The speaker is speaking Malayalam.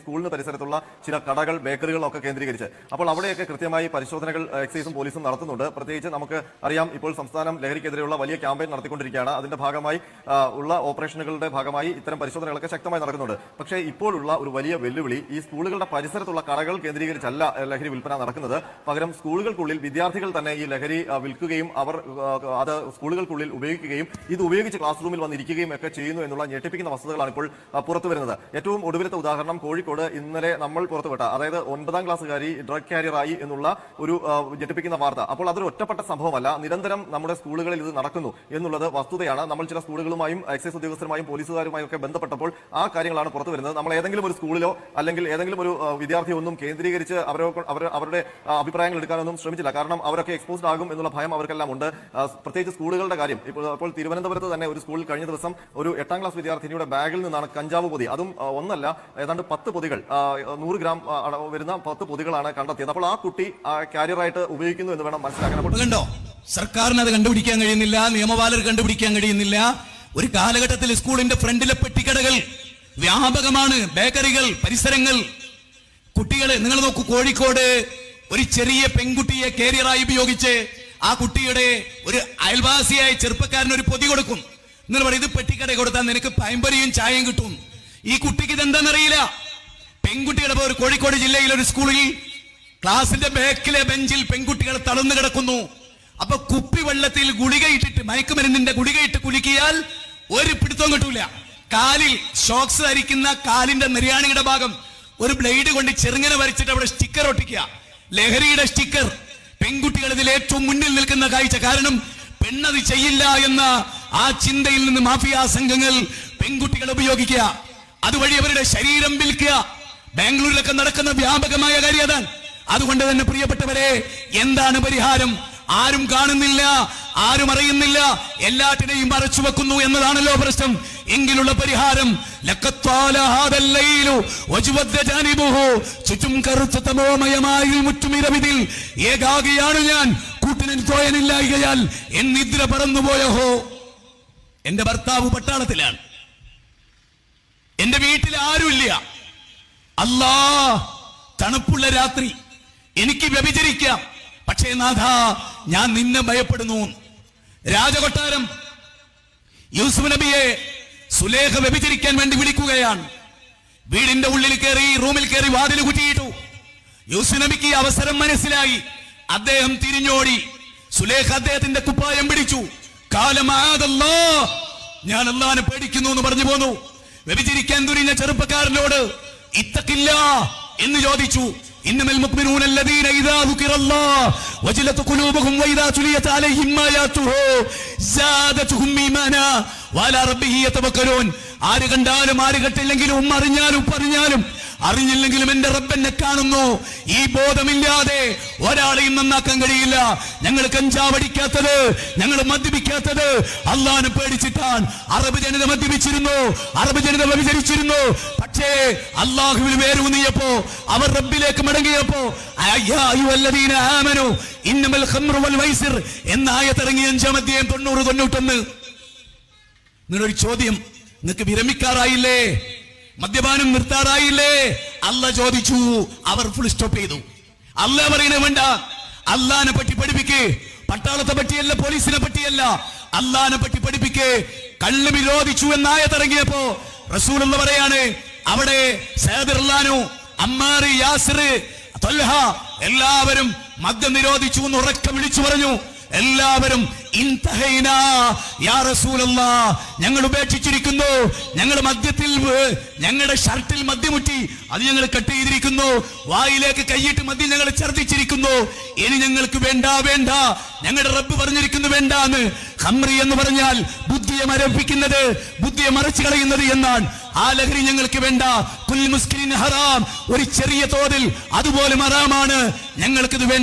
സ്കൂളിന് പരിസരത്തുള്ള ചില കടകൾ, ബേക്കറികളൊക്കെ കേന്ദ്രീകരിച്ച്. അപ്പോൾ അവിടെയൊക്കെ കൃത്യമായി പരിശോധനകൾ എക്സൈസും പോലീസും നടത്തുന്നുണ്ട്. പ്രത്യേകിച്ച് നമുക്ക് അറിയാം, ഇപ്പോൾ സംസ്ഥാനം ലഹരിക്കെതിരെയുള്ള വലിയ ക്യാമ്പയിൻ നടത്തിക്കൊണ്ടിരിക്കുകയാണ്. അതിന്റെ ഭാഗമായി ഉള്ള ഓപ്പറേഷനുകളുടെ ഭാഗമായി ഇത്തരം പരിശോധനകളൊക്കെ ശക്തമായി നടക്കുന്നുണ്ട്. പക്ഷേ ഇപ്പോഴുള്ള ഒരു വലിയ വെല്ലുവിളി ഈ സ്കൂളുകളുടെ പരിസരത്തുള്ള കടകൾ കേന്ദ്രീകരിച്ചല്ല ലഹരി വിൽപ്പന നടക്കുന്നത്. പകരം സ്കൂളുകൾക്കുള്ളിൽ വിദ്യാർത്ഥികൾ തന്നെ ഈ ലഹരി വിൽക്കുകയും അവർ അത് സ്കൂളുകൾക്കുള്ളിൽ ഉപയോഗിക്കുകയും ഇത് ഉപയോഗിച്ച് ക്ലാസ് റൂമിൽ വന്നിരിക്കുകയും ഒക്കെ ചെയ്യുന്നു എന്നുള്ള ഞെട്ടിപ്പിക്കുന്ന വസ്തുതകളാണ് ഇപ്പോൾ പുറത്തു വരുന്നത്. ഏറ്റവും ഒടുവിലത്തെ ഉദാഹരണം കോഴിക്കോട് ഇന്നലെ നമ്മൾ പുറത്തുവിട്ട, അതായത് 9ാം ക്ലാസ്സുകാരി ഡ്രഗ് കാരിയറായി എന്നുള്ള ഒരു ഞെട്ടിപ്പിക്കുന്ന വാർത്ത. അപ്പോൾ അതൊരു ഒറ്റപ്പെട്ട സംഭവമല്ല, നിരന്തരം നമ്മുടെ സ്കൂളുകളിൽ ഇത് നടക്കുന്നു എന്നുള്ളത് വസ്തുതയാണ്. നമ്മൾ ചില സ്കൂളുകളുമായും എക്സൈസ് ഉദ്യോഗസ്ഥരുമായും പോലീസുകാരുമായും ഒക്കെ ബന്ധപ്പെട്ടപ്പോൾ ആ കാര്യങ്ങളാണ് പുറത്തു വരുന്നത്. നമ്മൾ ഏതെങ്കിലും ഒരു സ്കൂളിലോ അല്ലെങ്കിൽ ഏതെങ്കിലും ഒരു വിദ്യാർത്ഥിയോ ഒന്നും കേന്ദ്രീകരിച്ച് അവരുടെ അഭിപ്രായങ്ങൾ എടുക്കാനൊന്നും ശ്രമിച്ചില്ല. കാരണം അവരൊക്കെ എക്സ്പോസ്ഡ് ആകും എന്നുള്ള ഭയം അവർക്കെല്ലാം ഉണ്ട്. പ്രത്യേകിച്ച് സ്കൂളുകളുടെ കാര്യം. ഇപ്പോൾ തിരുവനന്തപുരത്ത് തന്നെ ഒരു സ്കൂളിൽ കഴിഞ്ഞ ദിവസം ഒരു 8ാം ക്ലാസ് വിദ്യാർത്ഥിനിയുടെ ബാഗിൽ നിന്നാണ് കഞ്ചാവ് പൊതി, അതും ഒന്നല്ല, ഏതാണ്ട് 10 പൊതികൾ, 100 ഗ്രാം വരുന്ന 10 പൊതികളാണ് കണ്ടെത്തിയത്. അപ്പോൾ ആ കുട്ടി കാരിയറായിട്ട് ഉപയോഗിക്കുന്നു എന്ന് വേണം മനസ്സിലാക്കാൻ. കണ്ടോ, സർക്കാരിന് അത് കണ്ടുപിടിക്കാൻ കഴിയുന്നില്ല, നിയമപാലകർ കണ്ടുപിടിക്കാൻ കഴിയുന്നില്ല. ഒരു കാലഘട്ടത്തിൽ സ്കൂളിന്റെ ഫ്രണ്ടിലെ പെട്ടിക്കടകൾ വ്യാപകമാണ്, ബേക്കറികൾ, പരിസരങ്ങൾ. കുട്ടികളെ നിങ്ങൾ നോക്കൂ, കോഴിക്കോട് ഒരു ചെറിയ പെൺകുട്ടിയെ കാരിയറായി ഉപയോഗിച്ച് ആ കുട്ടിയുടെ ഒരു അയൽവാസിയായ ചെറുപ്പക്കാരന് ഒരു പൊതി കൊടുക്കും. എന്നിട്ട് പറയും, ഇത് പെട്ടിക്കട കൊടുത്താൽ നിനക്ക് പയമ്പരിയും ചായയും കിട്ടും. ഈ കുട്ടിക്ക് ഇതെന്താണെന്നറിയില്ല. പെൺകുട്ടികളുടെ ഒരു കോഴിക്കോട് ജില്ലയിലെ ഒരു സ്കൂളിൽ ക്ലാസിന്റെ ബാക്കിലെ ബെഞ്ചിൽ പെൺകുട്ടികൾ തളർന്നു കിടക്കുന്നു. അപ്പൊ കുപ്പിവെള്ളത്തിൽ ഗുളികയിട്ടിട്ട്, മയക്കുമരുന്നിന്റെ ഗുളികയിട്ട് കുലുക്കിയാൽ ഒരു പിടുത്തവും കിട്ടൂല. കാലിൽ ഷോക്സ് ധരിക്കുന്ന കാലിന്റെ നിര്യാണിയുടെ ഭാഗം ഒരു ബ്ലേഡ് കൊണ്ട് ചെറുങ്ങനെ വരച്ചിട്ട് അവിടെ സ്റ്റിക്കർ ഒട്ടിക്കുക, ലഹരിയുടെ സ്റ്റിക്കർ. പെൺകുട്ടികൾ ഇതിൽ ഏറ്റവും മുന്നിൽ നിൽക്കുന്ന കാഴ്ച. കാരണം പെണ്ണത് ചെയ്യില്ല എന്ന ആ ചിന്തയിൽ നിന്ന് മാഫിയ സംഘങ്ങൾ പെൺകുട്ടികളെ ഉപയോഗിക്കുക, അതുവഴി അവരുടെ ശരീരം വിൽക്കുക. ബാംഗ്ലൂരിലൊക്കെ നടക്കുന്ന വ്യാപകമായ കാര്യം അതാണ്. അതുകൊണ്ട് തന്നെ പ്രിയപ്പെട്ടവരെ, എന്താണ് പരിഹാരം? ആരും കാണുന്നില്ല, ആരും അറിയുന്നില്ല, എല്ലാറ്റിനെയും മറച്ചു വെക്കുന്നു എന്നതാണല്ലോ പ്രശ്നം. എങ്കിലുള്ള പരിഹാരം, ചുറ്റും കറുത്ത തമോമയമായ മുറ്റുമിരവിതിൽ ഏകാകിയാണ് ഞാൻ, കൂട്ടിന് തോയനില്ലായികയാൽ എന്നിദ്ര പറന്നുപോയോ. എന്റെ ഭർത്താവ് പട്ടാളത്തിലാണ്, എന്റെ വീട്ടിൽ ആരുമില്ല. അല്ലാ, തണുപ്പുള്ള രാത്രി, എനിക്ക് വ്യഭിചരിക്കാം, പക്ഷേ നാഥ ഞാൻ നിന്നെ ഭയപ്പെടുന്നു. രാജകൊട്ടാരം, യൂസുഫ് നബിയെ സുലേഖ വ്യഭിചരിക്കാൻ വേണ്ടി വിളിക്കുകയാണ്. വീടിന്റെ ഉള്ളിൽ കയറി, റൂമിൽ കയറി വാതിൽ കുറ്റിയിട്ടു. യൂസുഫ് നബിക്ക് അവസരം മനസ്സിലായി. അദ്ദേഹം തിരിഞ്ഞോടി. സുലേഖ അദ്ദേഹത്തിന്റെ കുപ്പായം പിടിച്ചു. കാലമാതല്ലോ, ഞാൻ അല്ലാഹുവിനെ പേടിക്കുന്നു എന്ന് പറഞ്ഞു പോന്നു. വ്യഭിചരിക്കാൻ തുനിഞ്ഞ ചെറുപ്പക്കാരനോട് ഇത്തഖില്ല എന്ന് ചോദിച്ചു. ഇന്നമൽ മുഅ്മിനൂന അല്ലദീന ഇദാ ദുകിറല്ലാഹ് വജലത് ഖുലൂബുഹും വഇദാ തുലിയത് അലൈഹിം ആയാതുഹു സാദതുഹും ഈമാനാ വഅലാ റബ്ബിഹിം യതവക്കലൂൻ. ആര് കണ്ടാലും ആര് കേട്ടില്ലെങ്കിലും അറിഞ്ഞാലും പറഞ്ഞാലും അറിഞ്ഞില്ലെങ്കിലും എന്റെ റബ്ബെന്നെ കാണുന്നു. ഈ ബോധമില്ലാതെ ഒരാളെയും നന്നാക്കാൻ കഴിയില്ല. ഞങ്ങൾ കഞ്ചാവടിക്കാത്തത്, ഞങ്ങൾ മദ്യപിക്കാത്തത് അള്ളാഹുവിനെ പേടിച്ചിട്ടാണ്. അറബ് ജനത മദ്യപിച്ചിരുന്നു, അറബ് ജനത വ്യഭിചരിച്ചിരുന്നു. പക്ഷേ അള്ളാഹുവിൽ വേരൂന്നിയപ്പോ, അവർ റബ്ബിലേക്ക് മടങ്ങിയപ്പോ ഇന്നമൽ ഖംറു വൽ മൈസിർ എന്ന ആയത്തിറങ്ങി 5-ാം അധ്യായം 90-91. നിങ്ങളൊരു ചോദ്യം, നിങ്ങൾക്ക് വിരമിക്കാറായില്ലേ? മദ്യപാനം നിർത്താറായില്ലേ? അല്ല ചോദിച്ചു. അവർ ഫുൾ സ്റ്റോപ്പ് ചെയ്തു. അല്ല പറയുന്നത് വേണ്ട, അല്ലാനെ പറ്റി പഠിപ്പിക്ക്. പട്ടാളത്തെ പറ്റിയല്ല, പോലീസിനെ പറ്റിയല്ല, അല്ലാനെ പറ്റി പഠിപ്പിക്ക്. കള്ള് വിരോധിച്ചു എന്നായത്തിറങ്ങിയപ്പോ റസൂലുള്ള പറയാണ്, അവിടെ സയ്യിദ് റളിയല്ലാഹു, അമ്മാർ, യാസിർ, ത്വൽഹ എല്ലാവരും മദ്യം നിരോധിച്ചു എന്ന് ഉറക്കെ വിളിച്ചു പറഞ്ഞു. എല്ലാവരും ഇൻതഹൈനാ യാ റസൂലല്ലാഹ്, ഞങ്ങൾ ഉപേക്ഷിച്ചിരിക്കുന്നു. ഞങ്ങൾ മദ്യത്തിൽ, ഞങ്ങളുടെ ഷർട്ടിൽ മദ്യമുറ്റി, അത് ഞങ്ങൾ കട്ട് ചെയ്തിരിക്കുന്നു. വായിലേക്ക് കൈയിട്ട് മദ്യം ഞങ്ങൾ ഛർദ്ദിച്ചിരിക്കുന്നു. ഇനി ഞങ്ങൾക്ക് വേണ്ട, വേണ്ട, ഞങ്ങളുടെ റബ്ബ് പറഞ്ഞിരിക്കുന്നു വേണ്ടാന്ന്. ഖംറി എന്ന് പറഞ്ഞാൽ ബുദ്ധിയെ മരവിപ്പിക്കുന്നത്, ബുദ്ധിയെ മറച്ചു കളയുന്നത് എന്നാണ്. ആ ലഹരി ഞങ്ങൾക്ക് വേണ്ട. കുൽ മുസ്കിരിൻ ഹറാം, ഒരു ചെറിയ തോതിൽ അതുപോലെ ഹറാമാണ്, ഞങ്ങൾക്കിത് വേണ്ട.